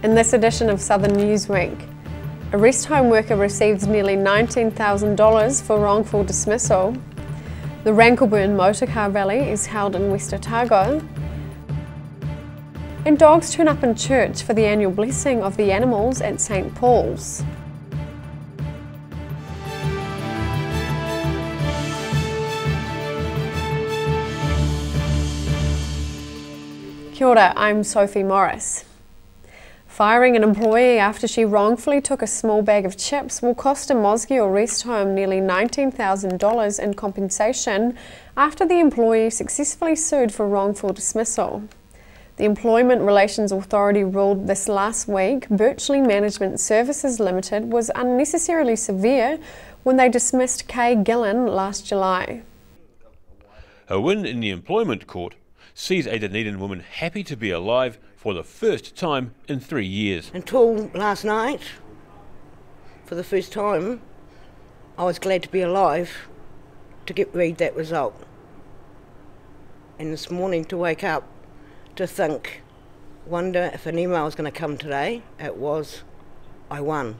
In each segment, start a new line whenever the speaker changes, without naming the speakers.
In this edition of Southern Newsweek, a rest home worker receives nearly $19,000 for wrongful dismissal. The Rankleburn Motorcar Rally is held in West Otago. And dogs turn up in church for the annual blessing of the animals at St. Paul's. Kia ora, I'm Sophie Morris. Firing an employee after she wrongfully took a small bag of chips will cost a Mosgiel rest home nearly $19,000 in compensation after the employee successfully sued for wrongful dismissal. The Employment Relations Authority ruled this last week Birchley Management Services Limited was unnecessarily severe when they dismissed Kay Gillen last July.
A win in the employment court sees a Dunedin woman happy to be alive for the first time in 3 years.
Until last night, for the first time, I was glad to be alive to read that result. And this morning to wake up to think, wonder if an email was going to come today. It was, I won.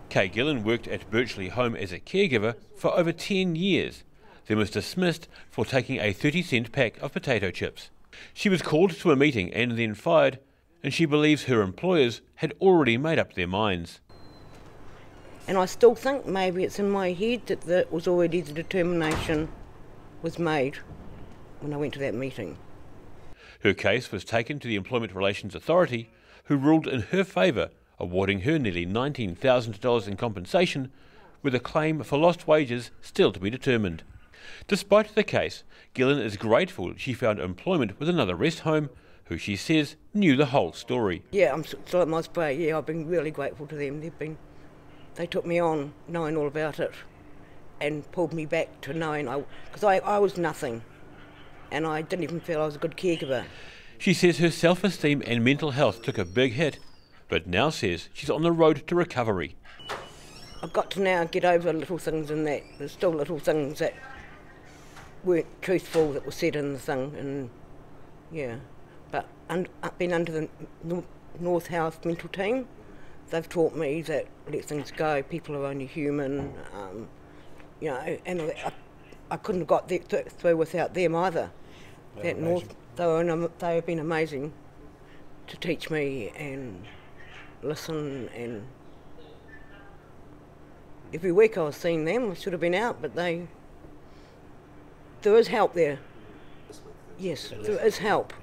Kay Gillen worked at Birchley Home as a caregiver for over 10 years. Then was dismissed for taking a 30-cent pack of potato chips. She was called to a meeting and then fired, and she believes her employers had already made up their minds.
And I still think maybe it's in my head that it was already the determination was made when I went to that meeting.
Her case was taken to the Employment Relations Authority, who ruled in her favour, awarding her nearly $19,000 in compensation, with a claim for lost wages still to be determined. Despite the case, Gillen is grateful she found employment with another rest home, who she says knew the whole story.
Yeah, I'm still at my spray. Yeah, I've been really grateful to them. They took me on knowing all about it and pulled me back to knowing, because I was nothing and I didn't even feel I was a good caregiver.
She says her self-esteem and mental health took a big hit, but now says she's on the road to recovery.
I've got to now get over little things in that. There's still little things that weren't truthful that were said in the thing, and yeah. But I've been under the North Health mental team. They've taught me that let things go, people are only human, you know, and I couldn't have got through without them either. That North, they have been amazing to teach me and listen, and every week I was seeing them. I should have been out, but there is help there. Yes, there is help.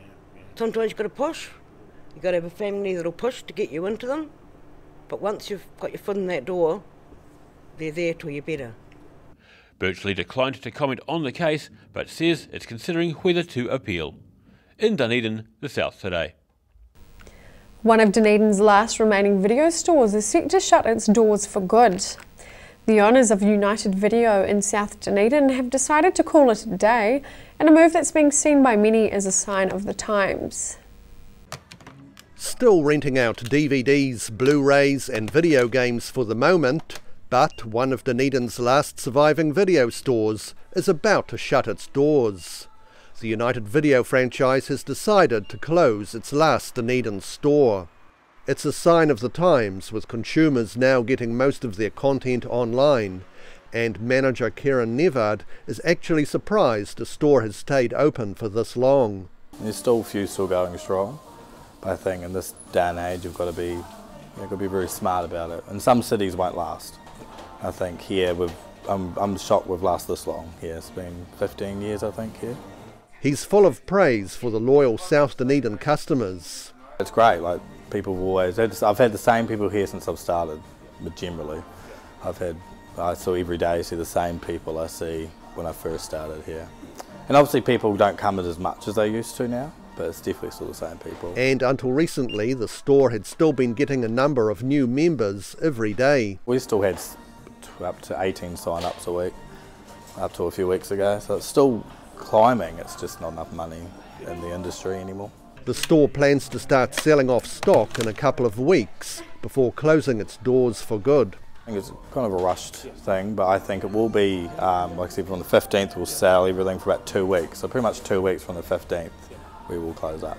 Sometimes you've got to push. You've got to have a family that'll push to get you into them. But once you've got your foot in that door, they're there till you're better.
Birchley declined to comment on the case, but says it's considering whether to appeal. In Dunedin, the South Today.
One of Dunedin's last remaining video stores is set to shut its doors for good. The owners of United Video in South Dunedin have decided to call it a day, and a move that's being seen by many as a sign of the times.
Still renting out DVDs, Blu-rays and video games for the moment, but one of Dunedin's last surviving video stores is about to shut its doors. The United Video franchise has decided to close its last Dunedin store. It's a sign of the times, with consumers now getting most of their content online, and manager Kieran Nevard is actually surprised a store has stayed open for this long.
There's still a few still going strong, but I think in this day and age you've got to be very smart about it. And some cities won't last. I think here I'm shocked we've lasted this long. Yeah, it's been 15 years I think here.
He's full of praise for the loyal South Dunedin customers.
It's great. Like people have I've had the same people here since I've started. But generally, I saw every day see the same people I see when I first started here. And obviously people don't come in as much as they used to now, but it's definitely still the same people.
And until recently, the store had still been getting a number of new members every day.
We still had up to 18 sign-ups a week, up to a few weeks ago, so it's still climbing. It's just not enough money in the industry anymore.
The store plans to start selling off stock in a couple of weeks before closing its doors for good.
I think it's kind of a rushed thing, but I think it will be, like I said, from the 15th we'll sell everything for about 2 weeks. So pretty much 2 weeks from the 15th we will close up.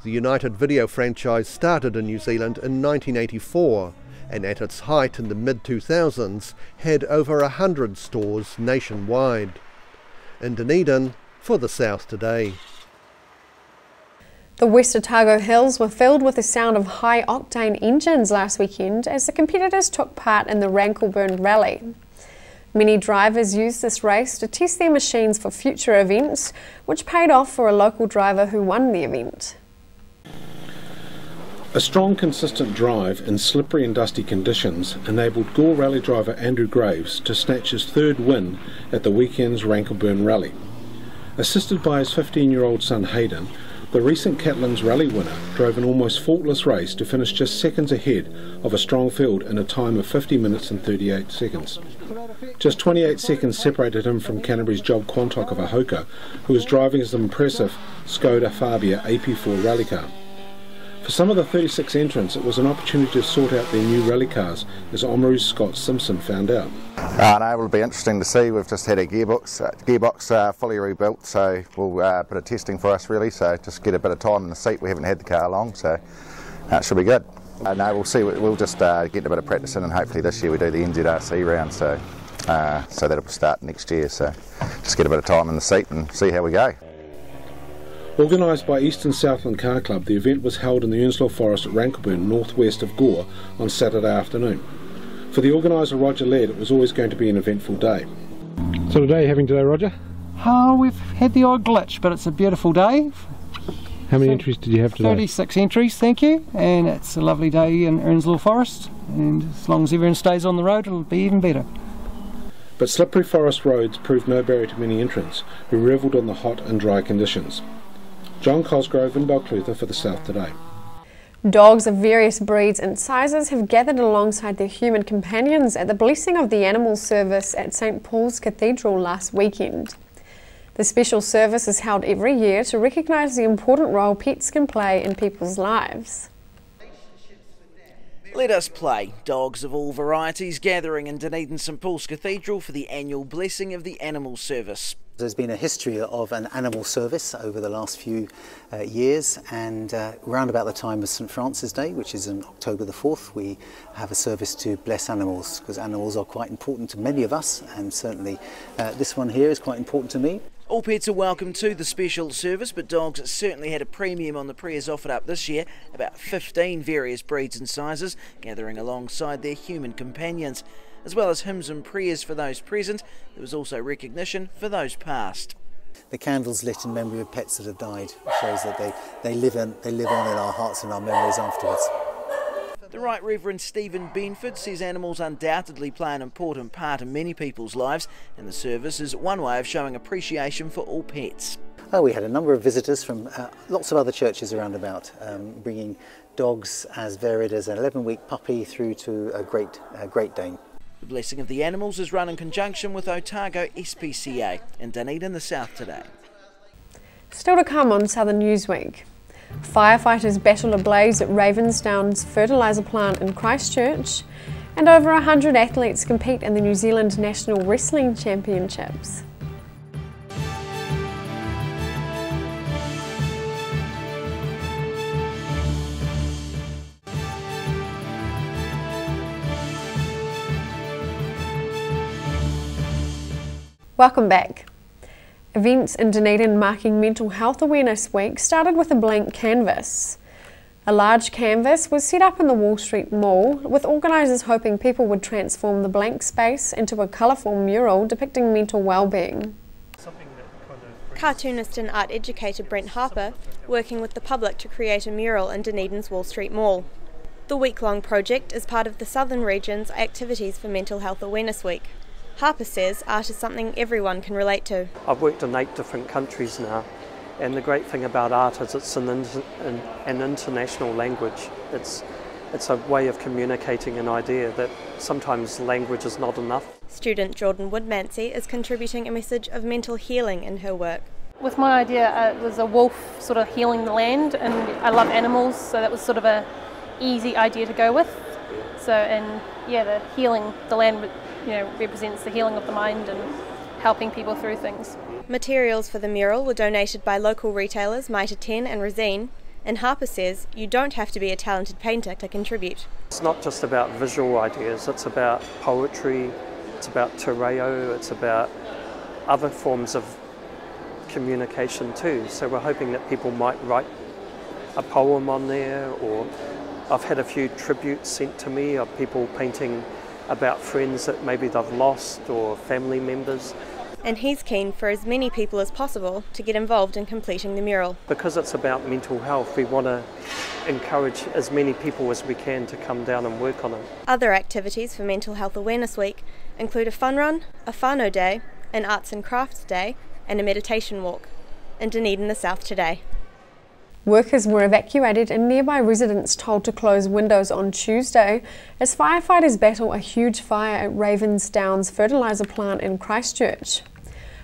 The United Video franchise started in New Zealand in 1984 and at its height in the mid-2000s had over 100 stores nationwide. In Dunedin, for the South Today.
The West Otago Hills were filled with the sound of high-octane engines last weekend as the competitors took part in the Rankleburn Rally. Many drivers used this race to test their machines for future events, which paid off for a local driver who won the event.
A strong, consistent drive in slippery and dusty conditions enabled Gore Rally driver Andrew Graves to snatch his third win at the weekend's Rankleburn Rally. Assisted by his 15-year-old son Hayden, the recent Catlins Rally winner drove an almost faultless race to finish just seconds ahead of a strong field in a time of 50 minutes and 38 seconds. Just 28 seconds separated him from Canterbury's Job Quantock of Ahoka, who was driving his impressive Skoda Fabia AP4 rally car. For some of the 36 entrants, it was an opportunity to sort out their new rally cars, as Oamaru's Scott Simpson found out.
No, it'll be interesting to see. We've just had a gearbox fully rebuilt, so we'll a bit of testing for us really, so just get a bit of time in the seat. We haven't had the car long, so it should be good. No, we'll see. We'll just get a bit of practice in, and hopefully this year we do the NZRC round, so that'll start next year, so just get a bit of time in the seat and see how we go.
Organised by Eastern Southland Car Club, the event was held in the Earnslaw Forest at Rankleburn, northwest of Gore, on Saturday afternoon. For the organiser Roger Laird, it was always going to be an eventful day. So what are you having today, Roger?
We've had the odd glitch, but it's a beautiful day.
How many entries did you have today?
36 entries, thank you, and it's a lovely day in Earnslaw Forest, and as long as everyone stays on the road it'll be even better.
But slippery forest roads proved no barrier to many entrants, who revelled in the hot and dry conditions. John Cosgrove in Balclutha for the South Today.
Dogs of various breeds and sizes have gathered alongside their human companions at the Blessing of the Animals service at St Paul's Cathedral last weekend. The special service is held every year to recognise the important role pets can play in people's lives.
Let us play. Dogs of all varieties gathering in Dunedin St Paul's Cathedral for the annual Blessing of the Animals service.
There's been a history of an animal service over the last few years, and around about the time of St Francis Day, which is on October the 4th, we have a service to bless animals, because animals are quite important to many of us, and certainly this one here is quite important to me.
All pets are welcome to the special service, but dogs certainly had a premium on the prayers offered up this year, about 15 various breeds and sizes, gathering alongside their human companions. As well as hymns and prayers for those present, there was also recognition for those past.
The candles lit in memory of pets that have died shows that they live on in our hearts and our memories afterwards.
The Right Reverend Stephen Benford says animals undoubtedly play an important part in many people's lives, and the service is one way of showing appreciation for all pets.
We had a number of visitors from lots of other churches around about, bringing dogs as varied as an 11-week puppy through to a Great Dane.
The Blessing of the Animals is run in conjunction with Otago SPCA in Dunedin, the South Today.
Still to come on Southern Newsweek. Firefighters battle a blaze at Ravensdown's fertiliser plant in Christchurch, and over 100 athletes compete in the New Zealand National Wrestling Championships. Welcome back. Events in Dunedin marking Mental Health Awareness Week started with a blank canvas. A large canvas was set up in the Wall Street Mall, with organisers hoping people would transform the blank space into a colourful mural depicting mental well-being.
Cartoonist and art educator Brent Harper working with the public to create a mural in Dunedin's Wall Street Mall. The week-long project is part of the Southern Region's Activities for Mental Health Awareness Week. Harper says art is something everyone can relate to.
I've worked in 8 different countries now, and the great thing about art is it's an international language. It's a way of communicating an idea that sometimes language is not enough.
Student Jordan Woodmancy is contributing a message of mental healing in her work.
With my idea, it was a wolf sort of healing the land, and I love animals, so that was sort of a easy idea to go with. So, and yeah, the healing the land, represents the healing of the mind and helping people through things.
Materials for the mural were donated by local retailers Mitre 10 and Resine. And Harper says you don't have to be a talented painter to contribute.
It's not just about visual ideas, it's about poetry, it's about te reo, it's about other forms of communication too. So we're hoping that people might write a poem on there, or I've had a few tributes sent to me of people painting about friends that maybe they've lost or family members.
And he's keen for as many people as possible to get involved in completing the mural.
Because it's about mental health, we want to encourage as many people as we can to come down and work on it.
Other activities for Mental Health Awareness Week include a fun run, a whānau day, an arts and crafts day, and a meditation walk. In Dunedin, the South today.
Workers were evacuated and nearby residents told to close windows on Tuesday as firefighters battle a huge fire at Ravensdown's fertiliser plant in Christchurch.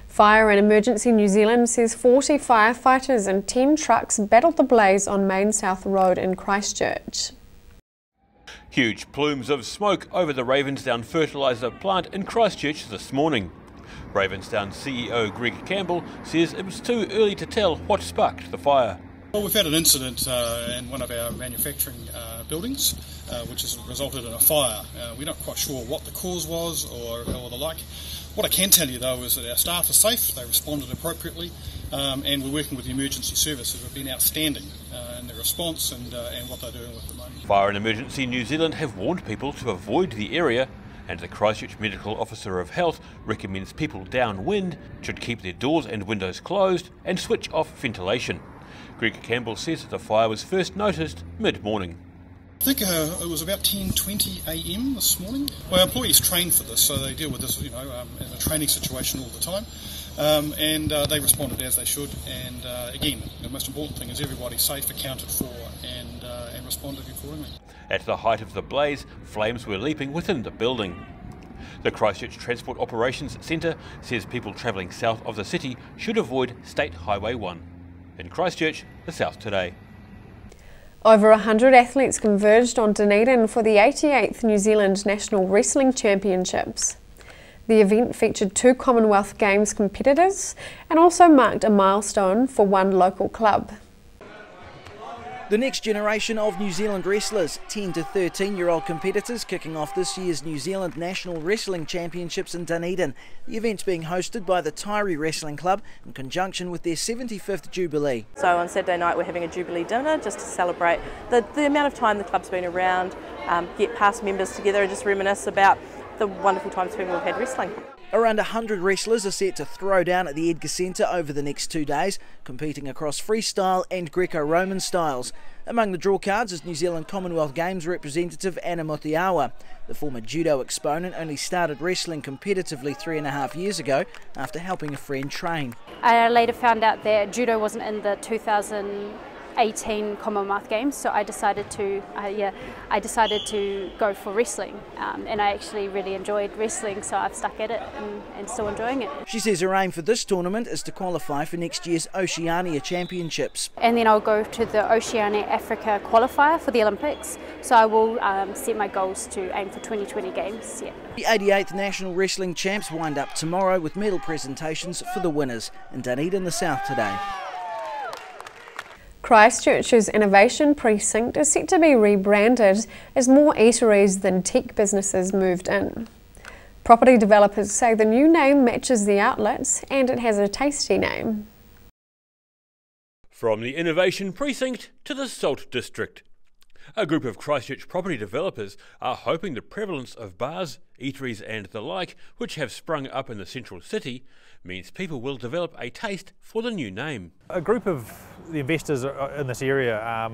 Fire and Emergency New Zealand says 40 firefighters and 10 trucks battled the blaze on Main South Road in Christchurch.
Huge plumes of smoke over the Ravensdown fertiliser plant in Christchurch this morning. Ravensdown CEO Greg Campbell says it was too early to tell what sparked the fire.
Well, we've had an incident in one of our manufacturing buildings which has resulted in a fire. We're not quite sure what the cause was or the like. What I can tell you though is that our staff are safe, they responded appropriately, and we're working with the emergency services who have been outstanding in their response and what they're doing with the moment.
Fire and Emergency New Zealand have warned people to avoid the area, and the Christchurch Medical Officer of Health recommends people downwind should keep their doors and windows closed and switch off ventilation. Greg Campbell says that the fire was first noticed mid-morning.
I think it was about 10:20 a.m. this morning. Well, our employees train for this, so they deal with this, in a training situation all the time, and they responded as they should. And again, the most important thing is everybody's safe, accounted for, and responded accordingly.
At the height of the blaze, flames were leaping within the building. The Christchurch Transport Operations Centre says people travelling south of the city should avoid State Highway 1. In Christchurch, the South today.
Over 100 athletes converged on Dunedin for the 88th New Zealand National Wrestling Championships. The event featured 2 Commonwealth Games competitors and also marked a milestone for one local club.
The next generation of New Zealand wrestlers, 10 to 13-year-old competitors, kicking off this year's New Zealand National Wrestling Championships in Dunedin. The event's being hosted by the Taieri Wrestling Club in conjunction with their 75th Jubilee.
So on Saturday night we're having a Jubilee dinner just to celebrate the amount of time the club's been around, get past members together and just reminisce about the wonderful times when we've had wrestling.
Around 100 wrestlers are set to throw down at the Edgar Centre over the next 2 days, competing across freestyle and Greco-Roman styles. Among the draw cards is New Zealand Commonwealth Games representative Anna Motiawa. The former judo exponent only started wrestling competitively 3.5 years ago after helping a friend train.
I later found out that judo wasn't in the 2018 Commonwealth Games, so I decided to go for wrestling, and I actually really enjoyed wrestling, so I've stuck at it and still enjoying it.
She says her aim for this tournament is to qualify for next year's Oceania Championships.
And then I'll go to the Oceania Africa qualifier for the Olympics, so I will set my goals to aim for 2020 Games. Yeah.
The 88th National Wrestling Champs wind up tomorrow with medal presentations for the winners in Dunedin, the South today.
Christchurch's Innovation Precinct is set to be rebranded as more eateries than tech businesses moved in. Property developers say the new name matches the outlets and it has a tasty name.
From the Innovation Precinct to the Salt District. A group of Christchurch property developers are hoping the prevalence of bars, eateries and the like, which have sprung up in the central city, means people will develop a taste for the new name.
A group of the investors in this area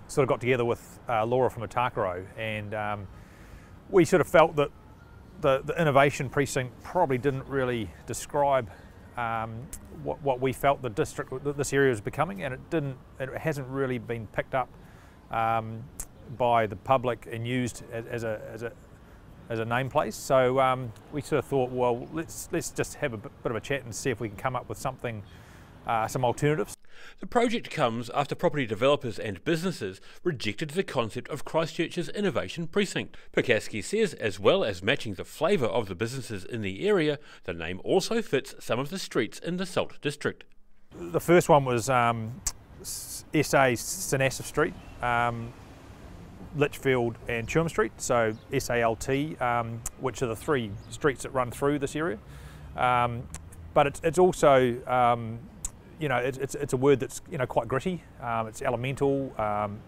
sort of got together with Laura from Otakaro, and we sort of felt that the Innovation Precinct probably didn't really describe what we felt the district, this area was becoming, and it hasn't really been picked up by the public and used as a name place. So we sort of thought, well, let's just have a bit of a chat and see if we can come up with something, some alternatives.
The project comes after property developers and businesses rejected the concept of Christchurch's Innovation Precinct. Pikaski says, as well as matching the flavour of the businesses in the area, the name also fits some of the streets in the Salt District.
The first one was SA Sanassa Street, Litchfield and Churm Street, so SALT, which are the three streets that run through this area. But it's also, you know, it's a word that's, you know, quite gritty. It's elemental.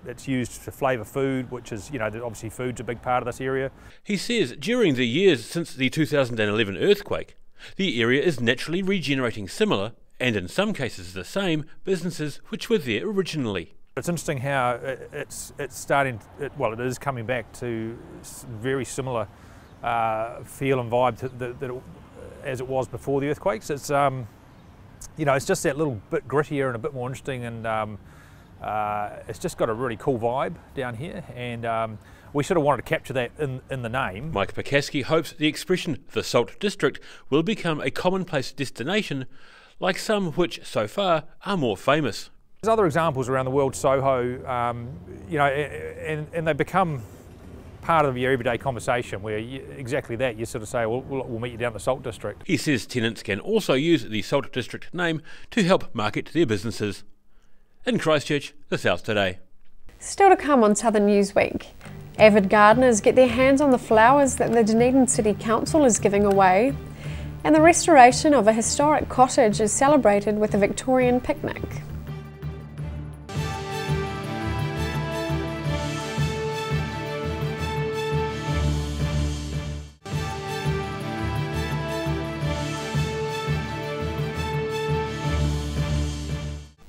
It's used to flavour food, which is, you know, obviously food's a big part of this area.
He says during the years since the 2011 earthquake, the area is naturally regenerating similar, and in some cases the same, businesses which were there originally.
It's interesting how it's starting, well, it is coming back to very similar feel and vibe as it was before the earthquakes. It's, you know, it's just that little bit grittier and a bit more interesting, and it's just got a really cool vibe down here, and we sort of wanted to capture that in the name.
Mike Pakaski hopes the expression "the Salt District" will become a commonplace destination, like some which so far are more famous.
There's other examples around the world, Soho, you know, and they become part of your everyday conversation where exactly that, you sort of say, well, we'll meet you down the Salt District.
He says tenants can also use the Salt District name to help market their businesses. In Christchurch, the South Today.
Still to come on Southern Newsweek. Avid gardeners get their hands on the flowers that the Dunedin City Council is giving away. And the restoration of a historic cottage is celebrated with a Victorian picnic.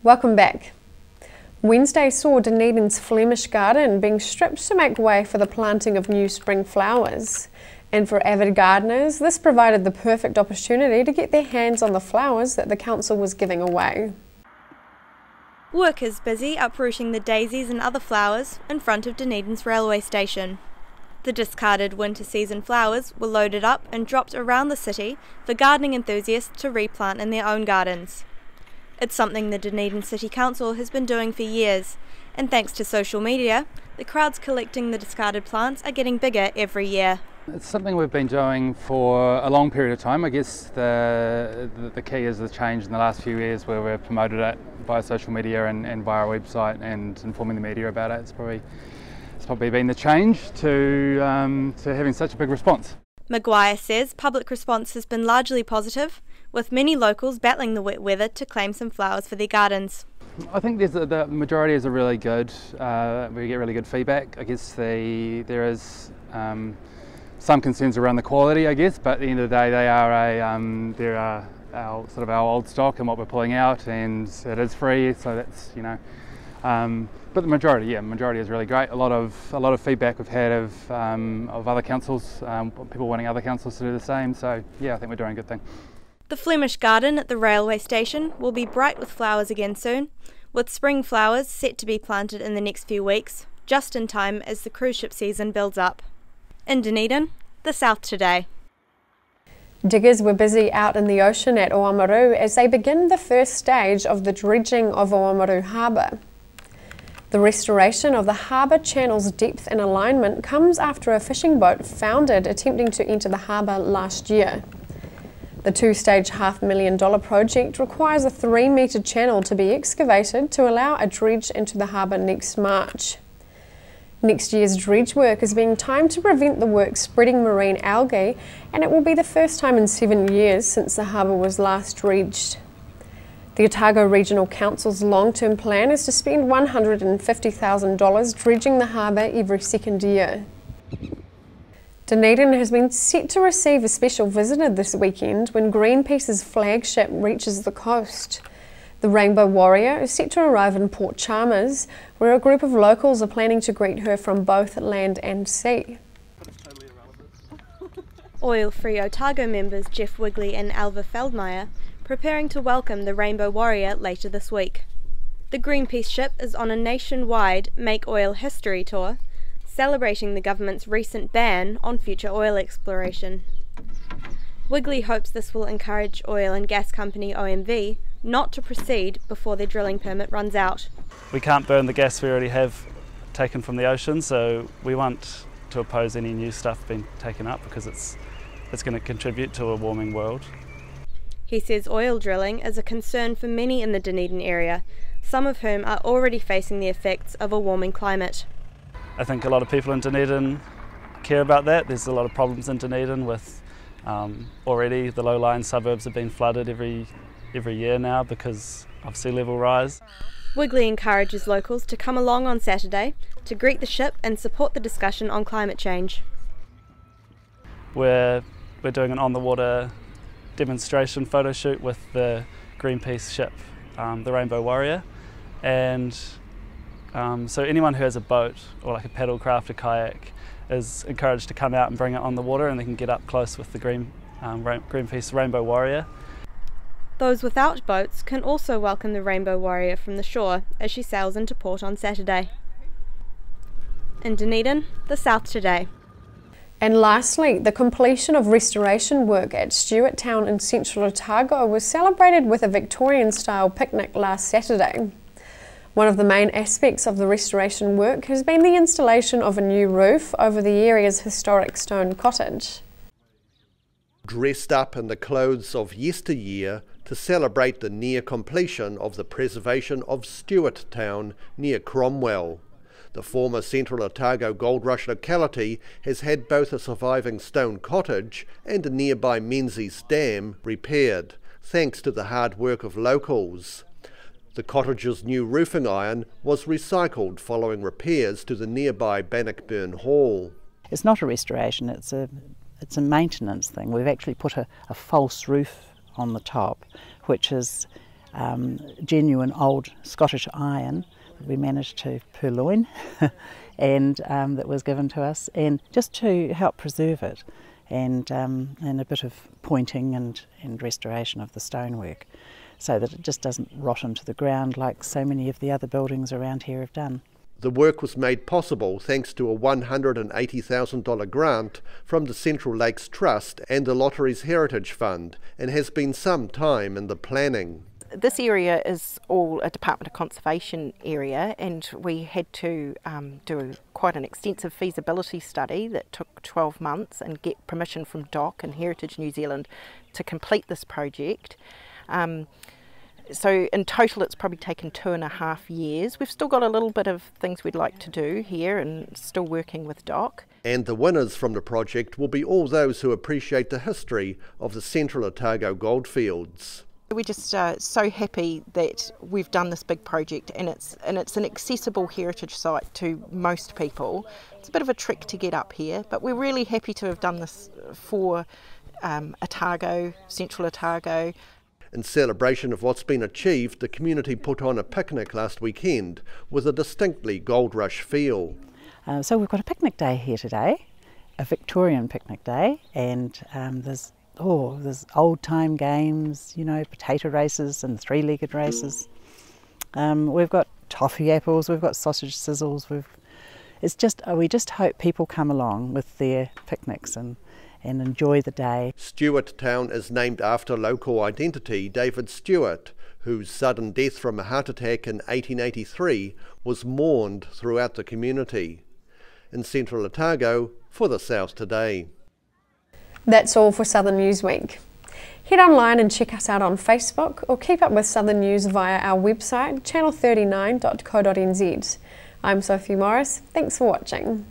Welcome back. Wednesday saw Dunedin's Flemish garden being stripped to make way for the planting of new spring flowers. And for avid gardeners, this provided the perfect opportunity to get their hands on the flowers that the council was giving away.
Workers busy uprooting the daisies and other flowers in front of Dunedin's railway station. The discarded winter season flowers were loaded up and dropped around the city for gardening enthusiasts to replant in their own gardens. It's something the Dunedin City Council has been doing for years, and thanks to social media, the crowds collecting the discarded plants are getting bigger every year.
It's something we've been doing for a long period of time. I guess the key is the change in the last few years where we've promoted it via social media and via our website and informing the media about it. It's probably been the change to having such a big response.
Maguire says public response has been largely positive, with many locals battling the wet weather to claim some flowers for their gardens.
I think the majority is really good. We get really good feedback. I guess there is some concerns around the quality, I guess, but at the end of the day, they're our sort of our old stock and what we're pulling out, and it is free, so that's, you know. But the majority is really great. A lot of feedback we've had of other councils, people wanting other councils to do the same. So yeah, I think we're doing a good thing.
The Flemish garden at the railway station will be bright with flowers again soon, with spring flowers set to be planted in the next few weeks, just in time as the cruise ship season builds up. In Dunedin, the South Today.
Diggers were busy out in the ocean at Oamaru as they begin the first stage of the dredging of Oamaru Harbour. The restoration of the harbour channel's depth and alignment comes after a fishing boat foundered attempting to enter the harbour last year. The two-stage $500,000 project requires a 3-metre channel to be excavated to allow a dredge into the harbour next March. Next year's dredge work is being timed to prevent the work spreading marine algae, and it will be the first time in 7 years since the harbour was last dredged. The Otago Regional Council's long-term plan is to spend $150,000 dredging the harbour every second year. Dunedin has been set to receive a special visitor this weekend when Greenpeace's flagship reaches the coast. The Rainbow Warrior is set to arrive in Port Chalmers, where a group of locals are planning to greet her from both land and sea.
Oil Free Otago members Jeff Wigley and Alva Feldmeyer preparing to welcome the Rainbow Warrior later this week. The Greenpeace ship is on a nationwide Make Oil History tour, celebrating the government's recent ban on future oil exploration. Wigley hopes this will encourage oil and gas company OMV not to proceed before their drilling permit runs out.
We can't burn the gas we already have taken from the ocean, so we want to oppose any new stuff being taken up because it's going to contribute to a warming world.
He says oil drilling is a concern for many in the Dunedin area, some of whom are already facing the effects of a warming climate.
I think a lot of people in Dunedin care about that. There's a lot of problems in Dunedin with already the low-lying suburbs have been flooded every year now because of sea level rise.
Wigley encourages locals to come along on Saturday to greet the ship and support the discussion on climate change.
We're doing an on-the-water demonstration photo shoot with the Greenpeace ship, the Rainbow Warrior, and so anyone who has a boat or like a paddle craft, a kayak, is encouraged to come out and bring it on the water, and they can get up close with the Greenpeace Rainbow Warrior.
Those without boats can also welcome the Rainbow Warrior from the shore as she sails into port on Saturday. In Dunedin, the South Today.
And lastly, the completion of restoration work at Stewart Town in central Otago was celebrated with a Victorian-style picnic last Saturday. One of the main aspects of the restoration work has been the installation of a new roof over the area's historic stone cottage.
Dressed up in the clothes of yesteryear to celebrate the near completion of the preservation of Stewart Town near Cromwell. The former Central Otago Gold Rush locality has had both a surviving stone cottage and a nearby Menzies Dam repaired, thanks to the hard work of locals. The cottage's new roofing iron was recycled following repairs to the nearby Bannockburn Hall.
It's not a restoration, it's a maintenance thing. We've actually put a false roof on the top, which is genuine old Scottish iron that we managed to purloin and that was given to us, and just to help preserve it, and a bit of pointing and restoration of the stonework, so that it just doesn't rot into the ground like so many of the other buildings around here have done.
The work was made possible thanks to a $180,000 grant from the Central Lakes Trust and the Lotteries Heritage Fund, and has been some time in the planning.
This area is all a Department of Conservation area, and we had to do quite an extensive feasibility study that took 12 months and get permission from DOC and Heritage New Zealand to complete this project. So in total it's probably taken 2.5 years. We've still got a little bit of things we'd like to do here and still working with DOC.
And the winners from the project will be all those who appreciate the history of the Central Otago goldfields.
We're just so happy that we've done this big project, and it's an accessible heritage site to most people. It's a bit of a trek to get up here, but we're really happy to have done this for Otago, Central Otago.
In celebration of what's been achieved, the community put on a picnic last weekend with a distinctly Gold Rush feel.
So we've got a picnic day here today, a Victorian picnic day, and there's old time games, you know, potato races and three-legged races. We've got toffee apples, we've got sausage sizzles. We just hope people come along with their picnics and enjoy the day.
Stewart Town is named after local identity David Stewart, whose sudden death from a heart attack in 1883 was mourned throughout the community. In Central Otago, for the South Today.
That's all for Southern Newsweek. Head online and check us out on Facebook, or keep up with Southern News via our website, channel39.co.nz. I'm Sophie Morris. Thanks for watching.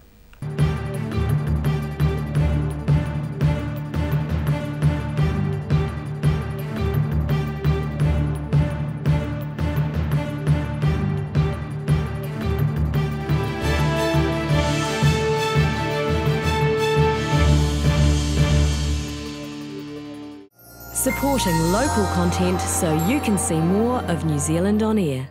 Supporting local content so you can see more of New Zealand on air.